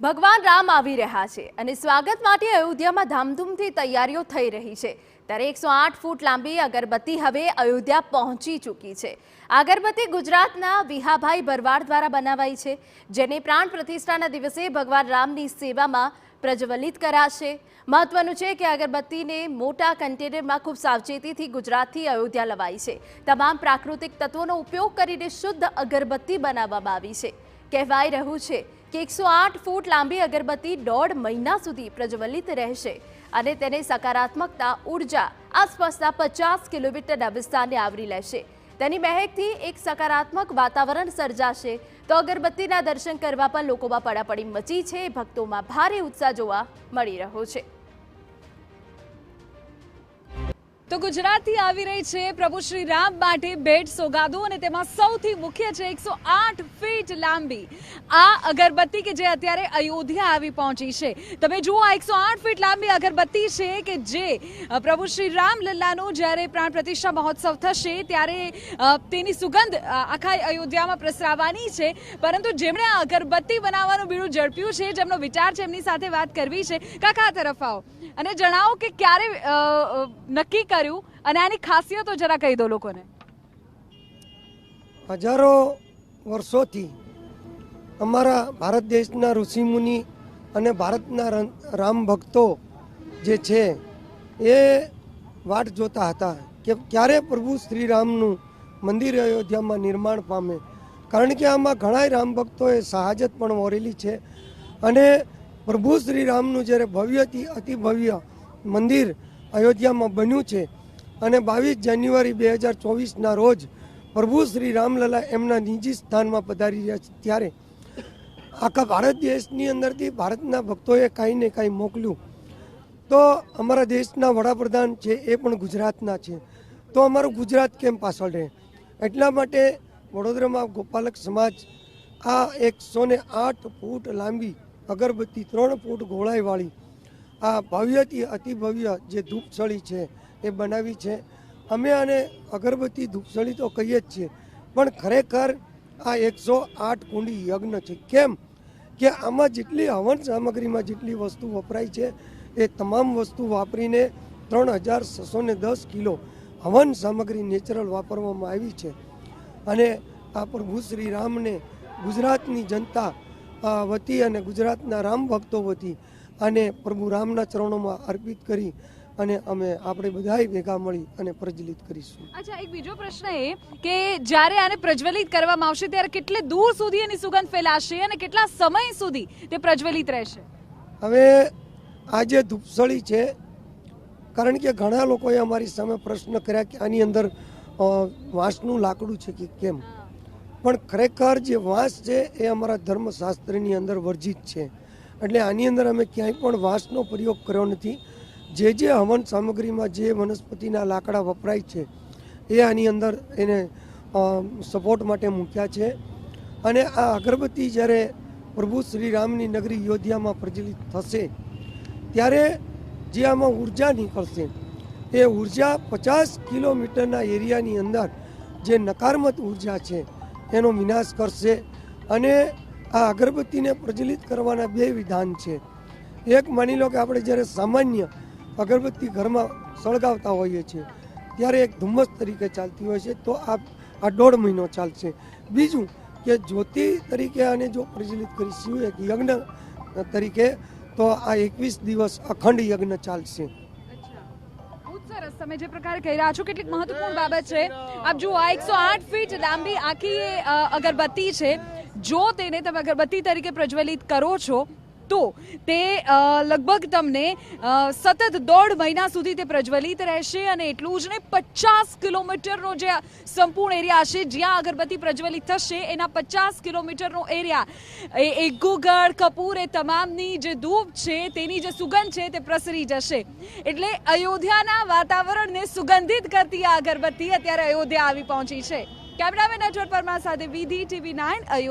ભગવાન રામ આવી રહ્યા છે અને સ્વાગત માટે અયોધ્યામાં ધામધૂમથી તૈયારીઓ થઈ રહી છે ત્યારે 108 ફૂટ લાંબી અગરબત્તી હવે અયોધ્યા પહોંચી ચૂકી છે। અગરબત્તી ગુજરાતના વિહાભાઈ ભરવાડ દ્વારા બનાવાઈ છે, જેને પ્રાણ પ્રતિષ્ઠાના દિવસે ભગવાન રામની સેવામાં પ્રજ્વલિત કરાશે। મહત્વનું છે કે અગરબત્તીને મોટા કન્ટેનરમાં ખૂબ સાવચેતીથી ગુજરાતથી અયોધ્યા લવાઈ છે। તમામ પ્રાકૃતિક તત્વોનો ઉપયોગ કરીને શુદ્ધ અગરબત્તી બનાવવામાં આવી છે। કહેવાઈ રહ્યું છે કે 108 ફૂટ લાંબી અગરબત્તી 1.5 મહિના સુધી પ્રજ્વલિત રહેશે અને તેને સકારાત્મકતા ઉર્જા આસપાસના 50 કિલોમીટરના વિસ્તારને આવરી લેશે। તેની મહેકથી એક સકારાત્મક વાતાવરણ સર્જાશે તો અગરબત્તીના દર્શન કરવા પણ લોકોમાં પડાપડી મચી છે। ભક્તોમાં ભારે ઉત્સાહ જોવા મળી રહ્યો છે। તો ગુજરાતથી આવી રહી છે પ્રભુ શ્રી રામ માટે ભેટ સોગાદો અને તેમાં સૌથી મુખ્ય છે 108 ફીટ લાંબી આ અગરબત્તી કે જે અત્યારે અયોધ્યા આવી પહોંચી છે। તમે જુઓ આ 108 ફીટ લાંબી અગરબત્તી છે કે જે પ્રભુ શ્રી રામલલ્લાનો જ્યારે પ્રાણ પ્રતિષ્ઠા મહોત્સવ થશે ત્યારે તેની સુગંધ આખા અયોધ્યામાં પ્રસરાવાની છે। પરંતુ જેમણે આ અગરબત્તી બનાવવાનું બીડું ઝડપ્યું છે, જેમનો વિચાર છે, એમની સાથે વાત કરવી છે। કાકા આ તરફ આવો અને જણાવો કે ક્યારે નક્કી અને આની ખાસિયતો જરા કહી દો લોકોને। હજારો વર્ષોથી અમારા ભારત દેશના ઋષિમુનિ અને ભારતના રામ ભક્તો જે છે એ વાટ જોતા હતા કે ક્યારે પ્રભુ શ્રી રામનું મંદિર અયોધ્યામાં નિર્માણ પામે, કારણ કે આમાં ઘણા રામ ભક્તોએ શહાદત પણ વરેલી છે અને પ્રભુ શ્રી રામનું જ્યારે ભવ્યથી અતિ ભવ્ય મંદિર અયોધ્યામાં બન્યું છે અને 22 જાન્યુઆરી 2024ના રોજ પ્રભુ શ્રી રામલલા એમના નિજી સ્થાનમાં પધારી રહ્યા છે। ત્યારે આખા ભારત દેશની અંદરથી ભારતના ભક્તોએ કાંઈ ને કાંઈ મોકલ્યું। તો અમારા દેશના વડાપ્રધાન છે એ પણ ગુજરાતના છે, તો અમારું ગુજરાત કેમ પાછળ રહે? એટલા માટે વડોદરામાં ગોપાલક સમાજ આ 108 ફૂટ લાંબી અગરબત્તી 3 ફૂટ ગોળાઈવાળી આ ભવ્યથી અતિ ભવ્ય જે ધૂપસળી છે એ બનાવી છે। અમે આને અગરબત્તી ધૂપસળી તો કહીએ જ છીએ, પણ ખરેખર આ 108 કુંડી યજ્ઞ છે। કેમ કે આમાં જેટલી હવન સામગ્રીમાં જેટલી વસ્તુ વપરાય છે એ તમામ વસ્તુ વાપરીને 3610 કિલો હવન સામગ્રી નેચરલ વાપરવામાં આવી છે અને આ પ્રભુ શ્રી રામને ગુજરાતની જનતા વતી અને ગુજરાતના રામ ભક્તો વતી અને પ્રભુ રામના ચરણોમાં અર્પિત કરી અને અમે આપણે બધાય ભેગા મળી અને પ્રજ્વલિત કરીશું। અચ્છા, એક બીજો પ્રશ્ન એ કે જ્યારે આને પ્રજ્વલિત કરવામાં આવશે ત્યારે કેટલે દૂર સુધી એની સુગંધ ફેલાશે અને કેટલા સમય સુધી તે પ્રજ્વલિત રહેશે? હવે આ જે ધૂપસળી છે, કારણ કે ઘણા લોકોએ અમારી સામે પ્રશ્ન કર્યા કે આની અંદર વાંસનું લાકડું છે કે કેમ, પણ ખરેખર જે વાંસ છે એ અમારા ધર્મશાસ્ત્રની અંદર વર્જિત છે, એટલે આની અંદર અમે ક્યાંય પણ વાંસનો પ્રયોગ કર્યો નથી। જે હવન સામગ્રીમાં જે વનસ્પતિના લાકડા વપરાય છે એ આની અંદર એને સપોર્ટ માટે મૂક્યા છે અને આ અગરબત્તી જ્યારે પ્રભુ શ્રી રામની નગરી અયોધ્યામાં પ્રજ્વલિત થશે ત્યારે જે આમાં ઉર્જા નીકળશે એ ઉર્જા 50 કિલોમીટરના એરિયાની અંદર જે નકારાત્મક ઉર્જા છે એનો વિનાશ કરશે અને આ અગરબત્તીને પ્રજ્વલિત કરવાના 2 વિધાન છે। એક માની લો કે આપણે જ્યારે સામાન્ય અગરબત્તી ઘરમાં સળગાવતા હોઈએ છીએ ત્યારે એક ધુમ્મસ તરીકે ચાલતી હોય છે, તો આ 1.5 મહિનો ચાલશે। બીજું કે જ્યોતિ તરીકે આને જો પ્રજ્વલિત કરીશું એક યજ્ઞ તરીકે તો આ 21 દિવસ અખંડ યજ્ઞ ચાલશે। સરસ, તમે જે પ્રકારે કહી રહ્યા છો કેટલીક મહત્વપૂર્ણ બાબત છે। આપ જુઓ આ 108 ફીટ લાંબી આખી અગરબત્તી છે, જો તેને તમે અગરબત્તી તરીકે પ્રજ્વલિત કરો છો તો તે લગભગ તમને સતત 1.5 મહિના સુધી તે પ્રજ્વલિત રહેશે અને એટલું જ નહીં 50 કિલોમીટરનો જે સંપૂર્ણ એરિયા છે જ્યાં અગરબત્તી પ્રજ્વલિત થશે એના 50 કિલોમીટરનો એરિયા એ ગુગળ કપૂર એ તમામની જે ધૂપ છે તેની જે સુગંધ છે તે પ્રસરી જશે। એટલે અયોધ્યાના વાતાવરણને સુગંધિત કરતી આ અગરબત્તી અત્યારે અયોધ્યા આવી પહોંચી છે। કેમેરામેન અજર પરમાર સાથે વિધિ TV9 અયોધ્યા।